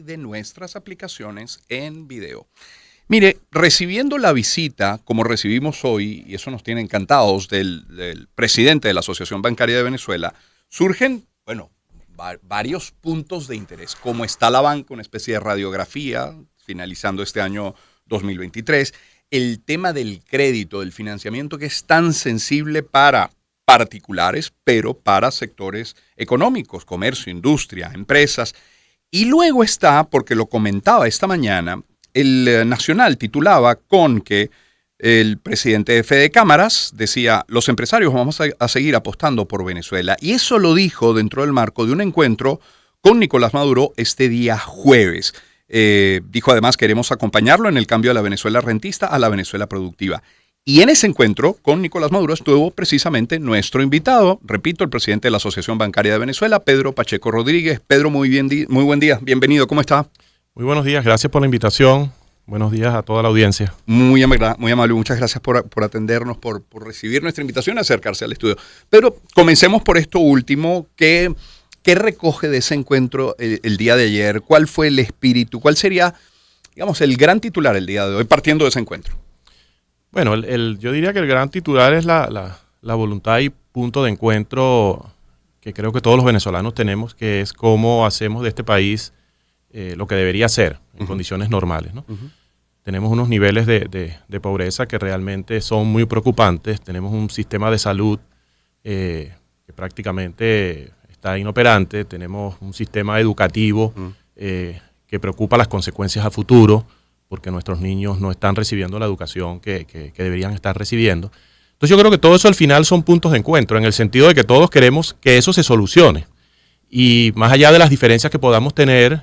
de nuestras aplicaciones en video. Mire, recibiendo la visita, como recibimos hoy, y eso nos tiene encantados, del presidente de la Asociación Bancaria de Venezuela, surgen, bueno, varios puntos de interés. ¿Cómo está la banca? Una especie de radiografía, finalizando este año 2023. El tema del crédito, del financiamiento, que es tan sensible para particulares, pero para sectores económicos, comercio, industria, empresas. Y luego está, porque lo comentaba esta mañana, el Nacional titulaba con que el presidente de Fede Cámaras decía, los empresarios vamos a seguir apostando por Venezuela. Y eso lo dijo dentro del marco de un encuentro con Nicolás Maduro este día jueves. Dijo además, queremos acompañarlo en el cambio de la Venezuela rentista a la Venezuela productiva. Y en ese encuentro con Nicolás Maduro estuvo precisamente nuestro invitado, repito, el presidente de la Asociación Bancaria de Venezuela, Pedro Pacheco Rodríguez. Pedro, muy buen día, bienvenido, ¿cómo está? Muy buenos días, gracias por la invitación. Buenos días a toda la audiencia. Muy amable, muchas gracias por atendernos, por recibir nuestra invitación a acercarse al estudio. Pero comencemos por esto último, ¿qué recoge de ese encuentro el día de ayer? ¿Cuál fue el espíritu? ¿Cuál sería, digamos, el gran titular el día de hoy, partiendo de ese encuentro? Bueno, yo diría que el gran titular es la voluntad y punto de encuentro que creo que todos los venezolanos tenemos, que es cómo hacemos de este país lo que debería ser en condiciones normales, ¿no? Tenemos unos niveles de pobreza que realmente son muy preocupantes. Tenemos un sistema de salud que prácticamente está inoperante. Tenemos un sistema educativo que preocupa las consecuencias a futuro, porque nuestros niños no están recibiendo la educación que deberían estar recibiendo. Entonces yo creo que todo eso al final son puntos de encuentro, en el sentido de que todos queremos que eso se solucione. Y más allá de las diferencias que podamos tener,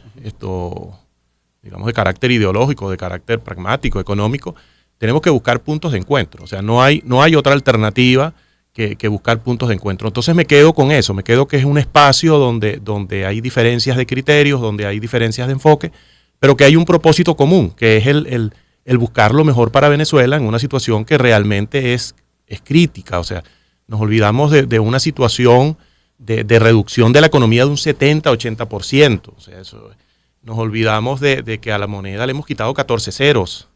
digamos de carácter ideológico, de carácter pragmático, económico, tenemos que buscar puntos de encuentro. O sea, no hay otra alternativa que buscar puntos de encuentro. Entonces me quedo con eso, me quedo que es un espacio donde hay diferencias de criterios, donde hay diferencias de enfoque, pero que hay un propósito común, que es el buscar lo mejor para Venezuela en una situación que realmente es crítica. O sea, nos olvidamos de una situación de reducción de la economía de un 70-80%. O sea, nos olvidamos de que a la moneda le hemos quitado 14 ceros.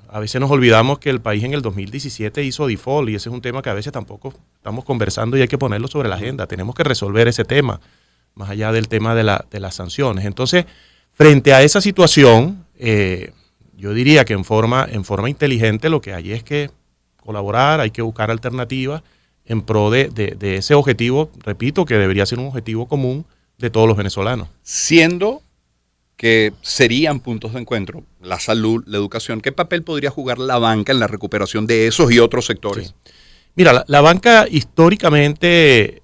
A veces nos olvidamos que el país en el 2017 hizo default, y ese es un tema que a veces tampoco estamos conversando y hay que ponerlo sobre la agenda. Tenemos que resolver ese tema, más allá del tema de las sanciones. Entonces, frente a esa situación, yo diría que en forma inteligente lo que hay es que colaborar, hay que buscar alternativas en pro de ese objetivo, repito, que debería ser un objetivo común de todos los venezolanos. Siendo que serían puntos de encuentro la salud, la educación, ¿qué papel podría jugar la banca en la recuperación de esos y otros sectores? Sí. Mira, la banca históricamente,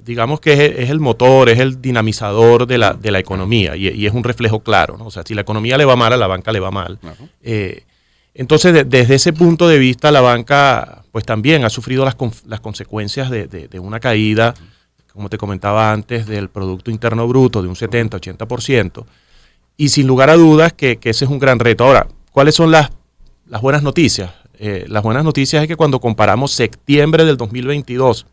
digamos que es el motor, es el dinamizador de la economía, y es un reflejo claro, ¿no? O sea, si la economía le va mal, a la banca le va mal. Entonces, desde ese punto de vista, la banca pues también ha sufrido las consecuencias de una caída, como te comentaba antes, del Producto Interno Bruto de un 70-80%, y sin lugar a dudas que ese es un gran reto. Ahora, ¿cuáles son las buenas noticias? Las buenas noticias es que cuando comparamos septiembre del 2022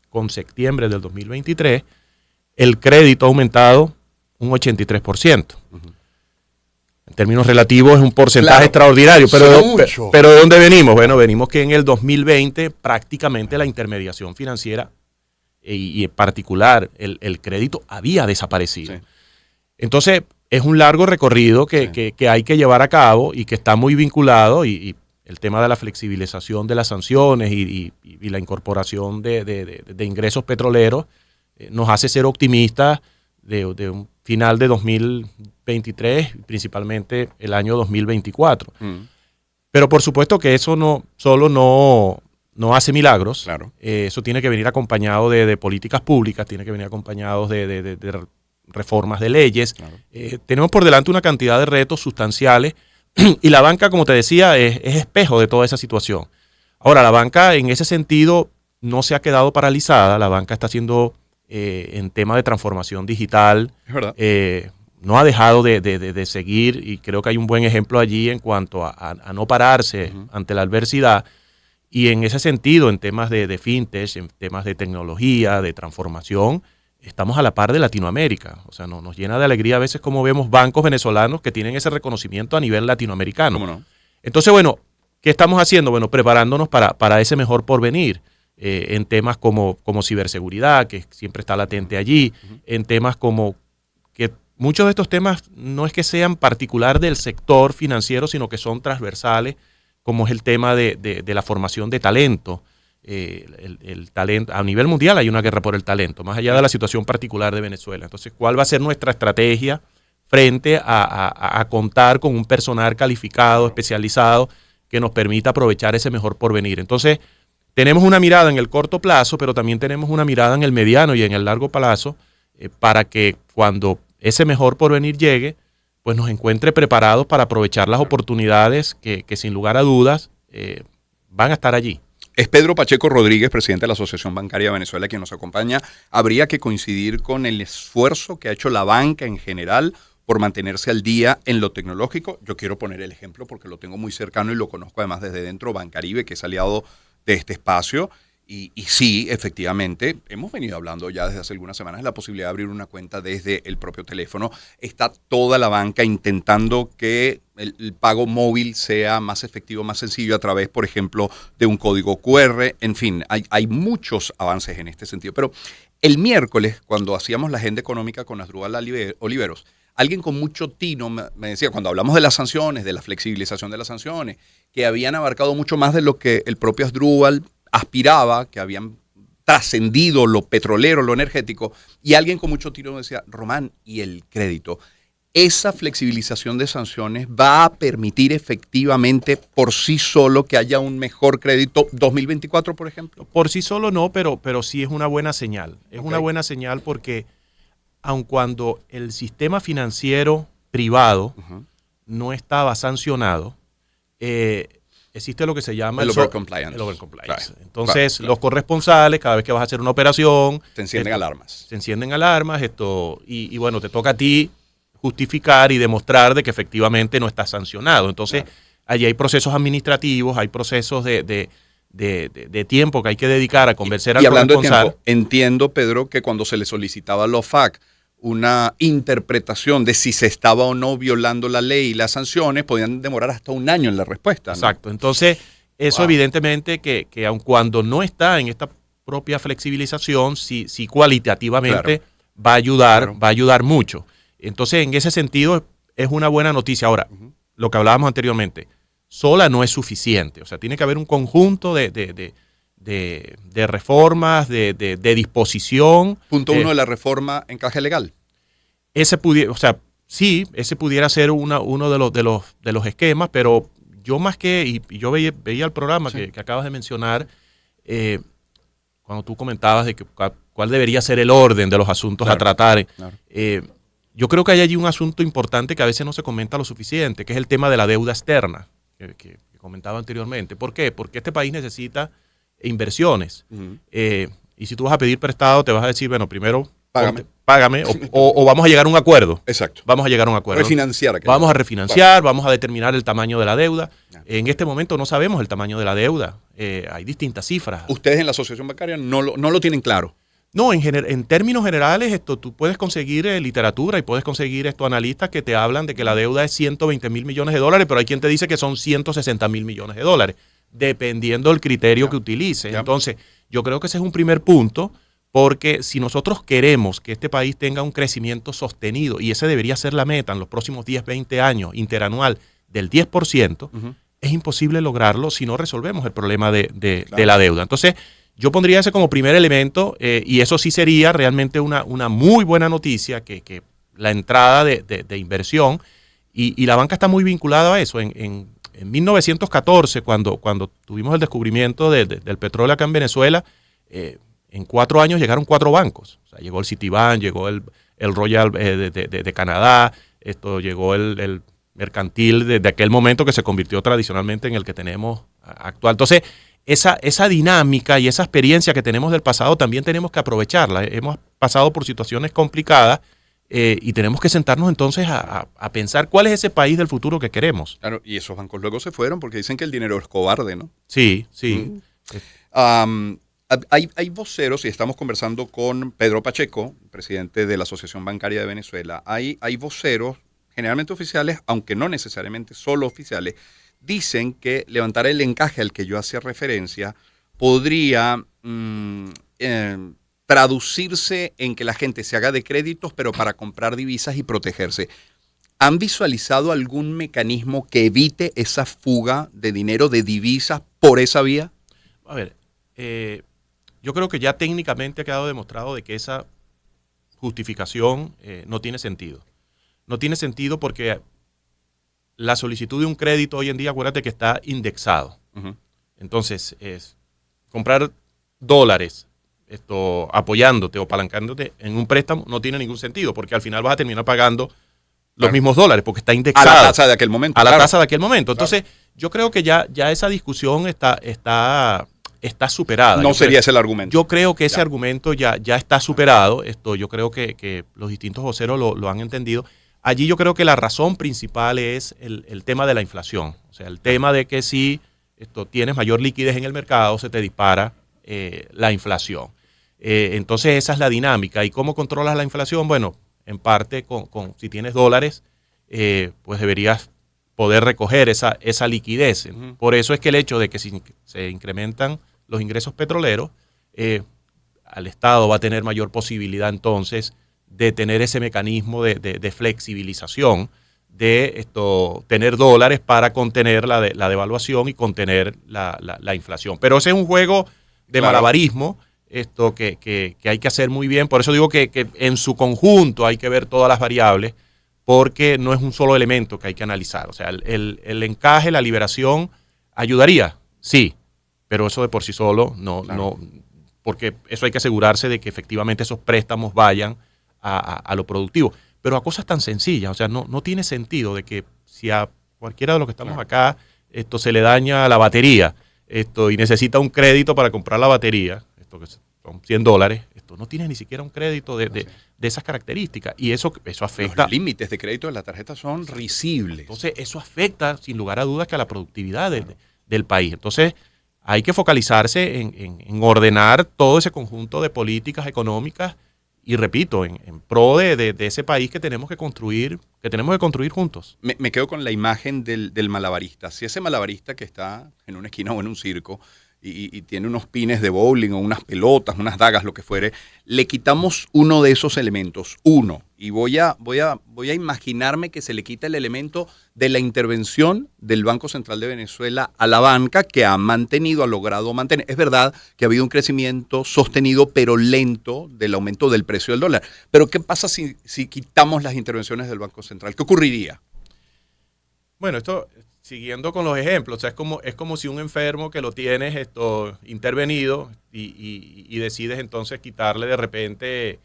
con septiembre del 2023, el crédito ha aumentado un 83%. En términos relativos es un porcentaje extraordinario, pero ¿de dónde venimos? Bueno, venimos que en el 2020 prácticamente la intermediación financiera y en particular el crédito había desaparecido. Sí. Entonces es un largo recorrido que hay que llevar a cabo y que está muy vinculado, y el tema de la flexibilización de las sanciones y la incorporación de ingresos petroleros nos hace ser optimistas de un final de 2023, principalmente el año 2024. Pero por supuesto que eso no hace milagros. Claro. Eso tiene que venir acompañado de políticas públicas, tiene que venir acompañado de reformas de leyes. Claro. Tenemos por delante una cantidad de retos sustanciales y la banca, como te decía, es espejo de toda esa situación. Ahora, la banca en ese sentido no se ha quedado paralizada. La banca está haciendo en tema de transformación digital. Es verdad. No ha dejado de seguir, y creo que hay un buen ejemplo allí en cuanto a no pararse ante la adversidad. Y en ese sentido, en temas de fintech, en temas de tecnología, de transformación, estamos a la par de Latinoamérica. O sea, nos llena de alegría a veces como vemos bancos venezolanos que tienen ese reconocimiento a nivel latinoamericano. ¿Cómo no? Entonces, bueno, ¿qué estamos haciendo? Bueno, preparándonos para ese mejor porvenir. En temas como ciberseguridad, que siempre está latente allí, en temas como que muchos de estos temas no es que sean particular del sector financiero, sino que son transversales, como es el tema de la formación de talento. El talento. A nivel mundial hay una guerra por el talento, más allá de la situación particular de Venezuela. Entonces, ¿cuál va a ser nuestra estrategia frente a contar con un personal calificado, especializado, que nos permita aprovechar ese mejor porvenir? Entonces, tenemos una mirada en el corto plazo, pero también tenemos una mirada en el mediano y en el largo plazo para que cuando ese mejor porvenir llegue, pues nos encuentre preparados para aprovechar las oportunidades que sin lugar a dudas van a estar allí. Es Pedro Pacheco Rodríguez, presidente de la Asociación Bancaria de Venezuela, quien nos acompaña. Habría que coincidir con el esfuerzo que ha hecho la banca en general por mantenerse al día en lo tecnológico. Yo quiero poner el ejemplo porque lo tengo muy cercano y lo conozco además desde dentro, Bancaribe, que es aliado de este espacio. Y sí, efectivamente, hemos venido hablando ya desde hace algunas semanas de la posibilidad de abrir una cuenta desde el propio teléfono. Está toda la banca intentando que el pago móvil sea más efectivo, más sencillo a través, por ejemplo, de un código QR. En fin, hay muchos avances en este sentido. Pero el miércoles, cuando hacíamos la agenda económica con Asdrúbal Oliveros, alguien con mucho tino me decía, cuando hablamos de las sanciones, de la flexibilización de las sanciones, que habían abarcado mucho más de lo que el propio Asdrúbal aspiraba, que habían trascendido lo petrolero, lo energético, y alguien con mucho tiro decía, Román, ¿y el crédito? ¿Esa flexibilización de sanciones va a permitir efectivamente por sí solo que haya un mejor crédito 2024, por ejemplo? Por sí solo no, pero sí es una buena señal. Es una buena señal porque aun cuando el sistema financiero privado no estaba sancionado, existe lo que se llama el overcompliance. El overcompliance. Claro, entonces, los corresponsales, cada vez que vas a hacer una operación, te encienden alarmas. Se encienden alarmas, y bueno, te toca a ti justificar y demostrar de que efectivamente no está sancionado. Entonces, allí hay procesos administrativos, hay procesos de tiempo que hay que dedicar a convencer al corresponsal. Y hablando de tiempo, entiendo, Pedro, que cuando se le solicitaba a los FAC una interpretación de si se estaba o no violando la ley y las sanciones, podían demorar hasta un año en la respuesta, ¿no? Exacto. Entonces, eso evidentemente que aun cuando no está en esta propia flexibilización, sí cualitativamente va a ayudar mucho. Entonces, en ese sentido, es una buena noticia. Ahora, lo que hablábamos anteriormente, sola no es suficiente. O sea, tiene que haber un conjunto de reformas, de disposición. Punto uno de la reforma, encaje legal. Ese pudiera ser uno de los esquemas, pero yo más que, y yo veía el programa que acabas de mencionar, cuando tú comentabas de que cuál debería ser el orden de los asuntos a tratar. Claro. Yo creo que hay allí un asunto importante que a veces no se comenta lo suficiente, que es el tema de la deuda externa, que comentaba anteriormente. ¿Por qué? Porque este país necesita inversiones. Y si tú vas a pedir prestado, te vas a decir, bueno, primero págame o vamos a llegar a un acuerdo. Exacto. Vamos a llegar a un acuerdo. Refinanciar. Vamos a refinanciar, vamos a determinar el tamaño de la deuda. En este momento no sabemos el tamaño de la deuda. Hay distintas cifras. Ustedes en la asociación bancaria no lo tienen claro. No, en términos generales, tú puedes conseguir literatura y puedes conseguir analistas que te hablan de que la deuda es 120 mil millones de dólares, pero hay quien te dice que son 160 mil millones de dólares, dependiendo del criterio que utilices. Entonces, yo creo que ese es un primer punto, porque si nosotros queremos que este país tenga un crecimiento sostenido, y ese debería ser la meta en los próximos 10, 20 años, interanual, del 10%, es imposible lograrlo si no resolvemos el problema de la deuda. Entonces, yo pondría ese como primer elemento, y eso sí sería realmente una muy buena noticia, que la entrada de inversión, y la banca está muy vinculada a eso. En 1914, cuando tuvimos el descubrimiento del petróleo acá en Venezuela, en 4 años llegaron 4 bancos. O sea, llegó el Citibank, llegó el Royal de Canadá, llegó el mercantil de aquel momento que se convirtió tradicionalmente en el que tenemos actual. Entonces, esa dinámica y esa experiencia que tenemos del pasado también tenemos que aprovecharla. Hemos pasado por situaciones complicadas y tenemos que sentarnos entonces a pensar cuál es ese país del futuro que queremos. Claro, y esos bancos luego se fueron porque dicen que el dinero es cobarde, ¿no? Sí. Hay voceros, y estamos conversando con Pedro Pacheco, presidente de la Asociación Bancaria de Venezuela. Hay voceros, generalmente oficiales, aunque no necesariamente solo oficiales, dicen que levantar el encaje al que yo hacía referencia podría traducirse en que la gente se haga de créditos, pero para comprar divisas y protegerse. ¿Han visualizado algún mecanismo que evite esa fuga de dinero, de divisas, por esa vía? A ver, yo creo que ya técnicamente ha quedado demostrado de que esa justificación no tiene sentido. No tiene sentido porque la solicitud de un crédito hoy en día, acuérdate que está indexado. Uh-huh. Entonces, comprar dólares apoyándote o apalancándote en un préstamo no tiene ningún sentido, porque al final vas a terminar pagando los mismos dólares, porque está indexado. A la tasa de aquel momento. A la tasa de aquel momento. Entonces, yo creo que ya esa discusión está superada. No sería ese el argumento. Yo creo que ese argumento ya está superado. Yo creo que los distintos voceros lo han entendido. Allí yo creo que la razón principal es el tema de la inflación. O sea, el tema de que si tienes mayor liquidez en el mercado, se te dispara la inflación. Entonces esa es la dinámica. ¿Y cómo controlas la inflación? Bueno, en parte si tienes dólares, pues deberías poder recoger esa liquidez. Uh-huh. Por eso es que el hecho de que si se incrementan los ingresos petroleros, al Estado va a tener mayor posibilidad entonces de tener ese mecanismo de flexibilización, de tener dólares para contener la devaluación y contener la inflación. Pero ese es un juego de malabarismo que hay que hacer muy bien. Por eso digo que en su conjunto hay que ver todas las variables, porque no es un solo elemento que hay que analizar. O sea, el encaje, la liberación, ayudaría, sí, pero eso de por sí solo no, porque eso hay que asegurarse de que efectivamente esos préstamos vayan a lo productivo. Pero a cosas tan sencillas, o sea, no tiene sentido de que si a cualquiera de los que estamos acá se le daña la batería y necesita un crédito para comprar la batería, que son $100, no tiene ni siquiera un crédito de esas características. Y eso afecta. Los límites de crédito de la tarjeta son risibles. Entonces, eso afecta, sin lugar a dudas, que a la productividad del país. Entonces, hay que focalizarse en ordenar todo ese conjunto de políticas económicas y, repito, en pro de ese país que tenemos que construir juntos. Me quedo con la imagen del malabarista. Si ese malabarista que está en una esquina o en un circo y tiene unos pines de bowling o unas pelotas, unas dagas, lo que fuere, le quitamos uno de esos elementos, y voy a imaginarme que se le quita el elemento de la intervención del Banco Central de Venezuela a la banca, que ha logrado mantener. Es verdad que ha habido un crecimiento sostenido pero lento del aumento del precio del dólar. Pero ¿qué pasa si quitamos las intervenciones del Banco Central? ¿Qué ocurriría? Bueno, siguiendo con los ejemplos, o sea, es como si un enfermo que lo tienes intervenido y decides entonces quitarle de repente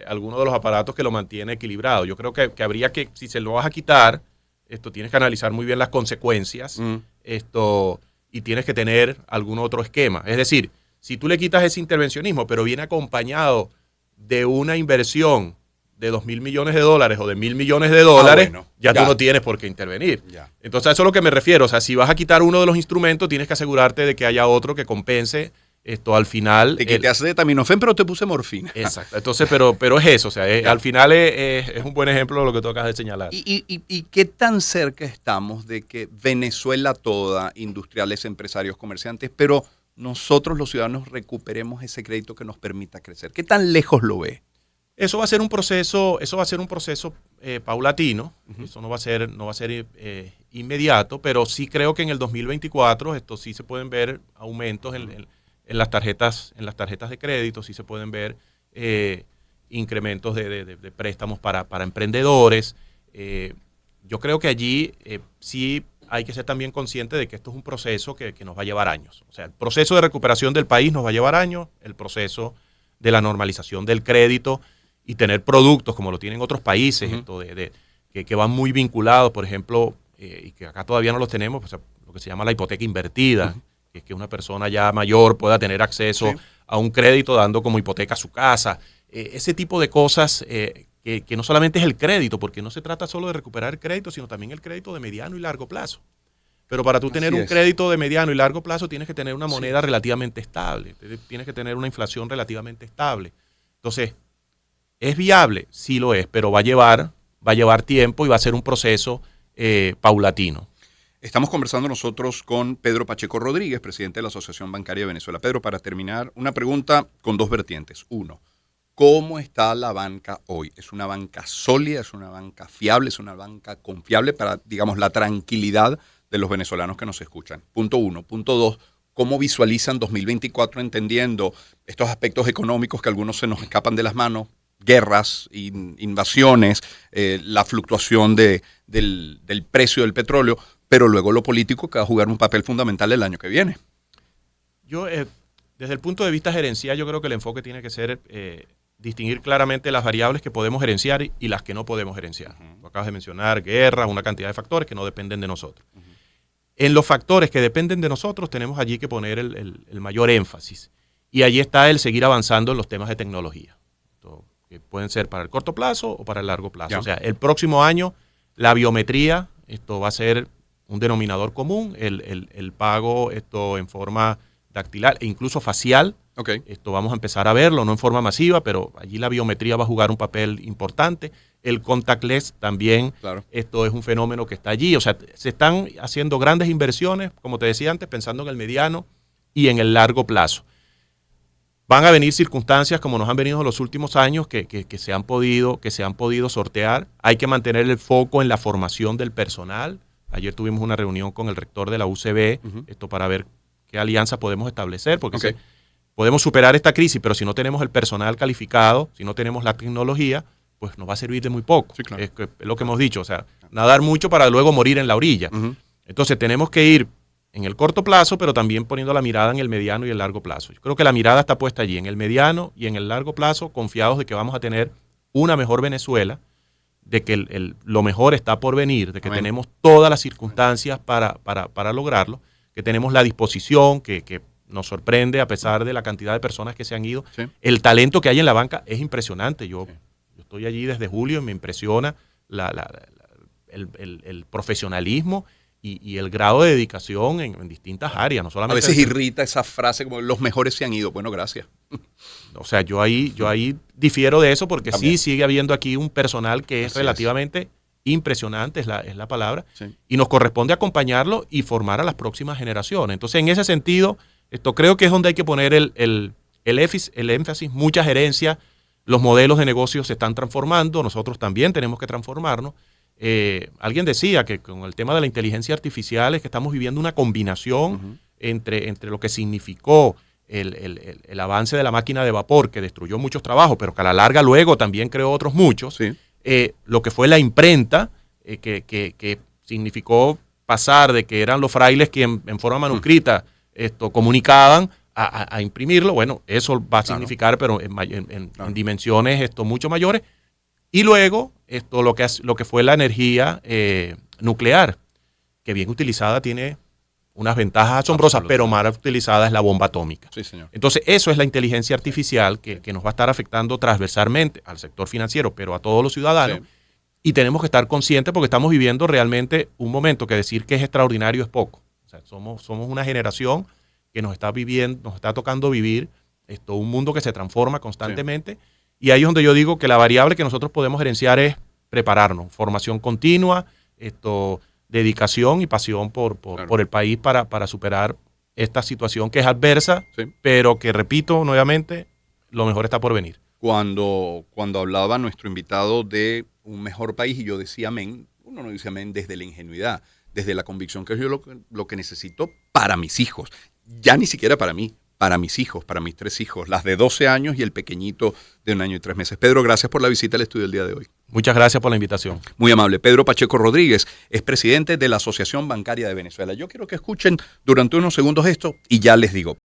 alguno de los aparatos que lo mantiene equilibrado. Yo creo que habría que, si se lo vas a quitar, tienes que analizar muy bien las consecuencias y tienes que tener algún otro esquema. Es decir, si tú le quitas ese intervencionismo, pero viene acompañado de una inversión de $2.000 millones o de $1.000 millones, ya tú no tienes por qué intervenir. Ya. Entonces, a eso es a lo que me refiero. O sea, si vas a quitar uno de los instrumentos, tienes que asegurarte de que haya otro que compense al final. Te quité acetaminofén, pero te puse morfina. Exacto. Entonces, pero es eso. O sea, al final es un buen ejemplo de lo que tú acabas de señalar. ¿Y qué tan cerca estamos de que Venezuela toda, industriales, empresarios, comerciantes, pero nosotros los ciudadanos recuperemos ese crédito que nos permita crecer? ¿Qué tan lejos lo ve? Eso va a ser un proceso paulatino. Uh-huh. Eso no va a ser inmediato, pero sí creo que en el 2024 sí se pueden ver aumentos en las tarjetas de crédito, sí se pueden ver incrementos de préstamos para emprendedores. Yo creo que allí sí hay que ser también consciente de que esto es un proceso que nos va a llevar años. O sea, el proceso de recuperación del país nos va a llevar años, el proceso de la normalización del crédito y tener productos como lo tienen otros países, uh-huh, que van muy vinculados, por ejemplo, y que acá todavía no los tenemos, pues, lo que se llama la hipoteca invertida, uh-huh, que es que una persona ya mayor pueda tener acceso, sí, a un crédito dando como hipoteca su casa. Ese tipo de cosas que no solamente es el crédito, porque no se trata solo de recuperar el crédito, sino también el crédito de mediano y largo plazo. Pero para tú tener Así un es. crédito de mediano y largo plazo tienes que tener una moneda relativamente estable, tienes que tener una inflación relativamente estable. Entonces, ¿es viable? Sí lo es, pero va a llevar tiempo y va a ser un proceso paulatino. Estamos conversando nosotros con Pedro Pacheco Rodríguez, presidente de la Asociación Bancaria de Venezuela. Pedro, para terminar, una pregunta con dos vertientes. Uno, ¿cómo está la banca hoy? ¿Es una banca sólida? ¿Es una banca fiable? ¿Es una banca confiable para, digamos, la tranquilidad de los venezolanos que nos escuchan? Punto uno. Punto dos, ¿cómo visualizan 2024 entendiendo estos aspectos económicos que algunos se nos escapan de las manos? Guerras, invasiones, la fluctuación del precio del petróleo, pero luego lo político que va a jugar un papel fundamental el año que viene. Yo, desde el punto de vista gerencial, yo creo que el enfoque tiene que ser distinguir claramente las variables que podemos gerenciar y las que no podemos gerenciar. Tú acabas de mencionar guerras, una cantidad de factores que no dependen de nosotros. En los factores que dependen de nosotros tenemos allí que poner el mayor énfasis. Y allí está el seguir avanzando en los temas de tecnología, que pueden ser para el corto plazo o para el largo plazo. Ya. O sea, el próximo año la biometría, esto va a ser un denominador común, el pago esto en forma dactilar e incluso facial. Okay. Esto vamos a empezar a verlo, no en forma masiva, pero allí la biometría va a jugar un papel importante. El contactless también, Claro. esto es un fenómeno que está allí. O sea, se están haciendo grandes inversiones, como te decía antes, pensando en el mediano y en el largo plazo. Van a venir circunstancias como nos han venido en los últimos años que se han podido sortear. Hay que mantener el foco en la formación del personal. Ayer tuvimos una reunión con el rector de la UCB, esto para ver qué alianza podemos establecer, porque podemos superar esta crisis, pero si no tenemos el personal calificado, si no tenemos la tecnología, pues nos va a servir de muy poco. Sí, claro. Es lo que hemos dicho, o sea, nadar mucho para luego morir en la orilla. Entonces tenemos que ir en el corto plazo, pero también poniendo la mirada en el mediano y el largo plazo. Yo creo que la mirada está puesta allí, en el mediano y en el largo plazo, confiados de que vamos a tener una mejor Venezuela, de que lo mejor está por venir, de que Amén. tenemos todas las circunstancias para lograrlo, que tenemos la disposición, que nos sorprende a pesar de la cantidad de personas que se han ido. Sí. El talento que hay en la banca es impresionante. Yo estoy allí desde julio y me impresiona el profesionalismo y el grado de dedicación en distintas áreas. No A solamente veces irrita esa frase como los mejores se han ido. Bueno, gracias. O sea, yo ahí difiero de eso porque También. sí sigue habiendo aquí un personal que es Así relativamente impresionante, es la palabra, Sí. y nos corresponde acompañarlo y formar a las próximas generaciones. Entonces, en ese sentido, esto creo que es donde hay que poner el énfasis, mucha gerencia, los modelos de negocio se están transformando, nosotros también tenemos que transformarnos. Alguien decía que con el tema de la inteligencia artificial es que estamos viviendo una combinación entre lo que significó el avance de la máquina de vapor, que destruyó muchos trabajos, pero que a la larga luego también creó otros muchos. Sí. Lo que fue la imprenta, que significó pasar de que eran los frailes quienes en forma manuscrita comunicaban a imprimirlo. Bueno, eso va a significar, pero en dimensiones mucho mayores. Y luego lo que fue la energía nuclear, que bien utilizada tiene unas ventajas asombrosas, pero mal utilizada es la bomba atómica. Sí, señor. Entonces, eso es la inteligencia artificial que nos va a estar afectando transversalmente al sector financiero, pero a todos los ciudadanos. Sí. Y tenemos que estar conscientes porque estamos viviendo realmente un momento que decir que es extraordinario es poco. O sea, somos una generación que nos está tocando vivir un mundo que se transforma constantemente. Sí. Y ahí es donde yo digo que la variable que nosotros podemos gerenciar es prepararnos, formación continua, dedicación y pasión por el país para superar esta situación que es adversa, pero que, repito nuevamente, lo mejor está por venir. Cuando hablaba nuestro invitado de un mejor país y yo decía amén, uno no dice amén desde la ingenuidad, desde la convicción que es lo que necesito para mis hijos, ya ni siquiera para mí, para mis hijos, para mis 3 hijos, las de 12 años y el pequeñito de 1 año y 3 meses. Pedro, gracias por la visita al estudio el día de hoy. Muchas gracias por la invitación. Muy amable. Pedro Pacheco Rodríguez es presidente de la Asociación Bancaria de Venezuela. Yo quiero que escuchen durante unos segundos esto y ya les digo.